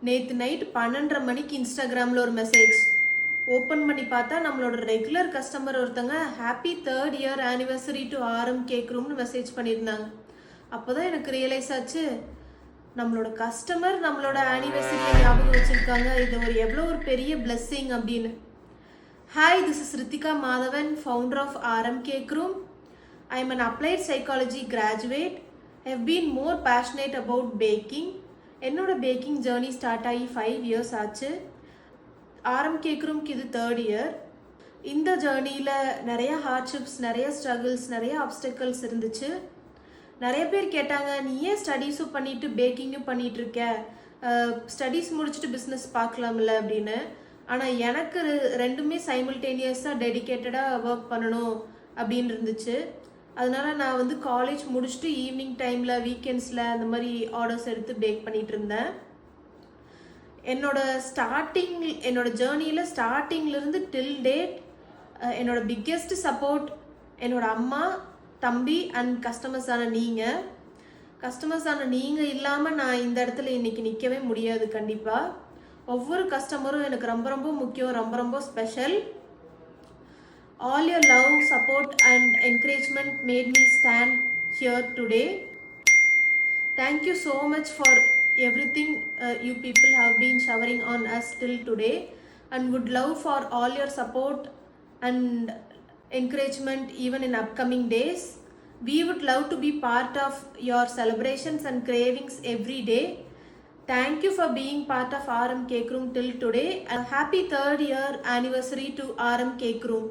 நேற்று நைட் 12:30 மணிக்கு இன்ஸ்டாகிராமில் ஒரு மெசேஜ் ஓப்பன் பண்ணி பார்த்தா நம்மளோட ரெகுலர் கஸ்டமர் ஒருத்தங்க happy 3rd year anniversary to ஆரம் கேக் ரூம்னு மெசேஜ் பண்ணியிருந்தாங்க. அப்போ தான் எனக்கு ரியலைஸ் ஆச்சு, நம்மளோட கஸ்டமர் நம்மளோட ஆனிவர்சரியை ஞாபகம் வச்சுருக்காங்க. இது எவ்வளோ ஒரு பெரிய பிளெஸ்ஸிங் அப்படின்னு. Hi, this is Ritika Madhavan, founder of Aaram cake room. I am an applied psychology graduate. I have been more passionate about baking. என்னோட பேக்கிங் ஜேர்னி ஸ்டார்ட் ஆகி 5 years ஆச்சு. ஆரம் கேக் ரூம்க்கு இது 3rd இயர். இந்த ஜேர்னியில் நிறைய ஹார்ட்ஷிப்ஸ், நிறைய ஸ்ட்ரகிள்ஸ், நிறைய ஆப்ஸ்டக்கிள்ஸ் இருந்துச்சு. நிறைய பேர் கேட்டாங்க, நீ ஏன் ஸ்டடீஸும் பண்ணிட்டு பேக்கிங்கும் பண்ணிட்டு இருக்க, ஸ்டடீஸ் முடிச்சுட்டு பிஸ்னஸ் பார்க்கலாம்ல அப்படின்னு. ஆனால் எனக்கு ரெண்டுமே சைமல்டேனியஸாக டெடிக்கேட்டடாக ஒர்க் பண்ணணும் அப்படின்னு இருந்துச்சு. அதனால நான் காலேஜ் முடிச்சுட்டு ஈவினிங் டைமில், வீக்கெண்ட்ஸில் அந்த மாதிரி ஆர்டர்ஸ் எடுத்து பேக் பண்ணிகிட்டு இருந்தேன். என்னோட ஜேர்னியில் ஸ்டார்டிங்லேருந்து டில் டேட் என்னோட பிக்கெஸ்ட் சப்போர்ட் என்னோட அம்மா, தம்பி அண்ட் கஸ்டமர்ஸான நீங்கள் இல்லாமல் நான் இந்த இடத்துல இன்றைக்கி நிற்கவே முடியாது. கண்டிப்பாக ஒவ்வொரு கஸ்டமரும் எனக்கு ரொம்ப ரொம்ப முக்கியம், ரொம்ப ரொம்ப special. All your love, support and encouragement made me stand here today. Thank you so much for everything you people have been showering on us till today, and would love for all your support and encouragement even in upcoming days. We would love to be part of your celebrations and cravings every day. Thank you for being part of RM Cake Room till today. A happy 3rd year anniversary to RM Cake Room.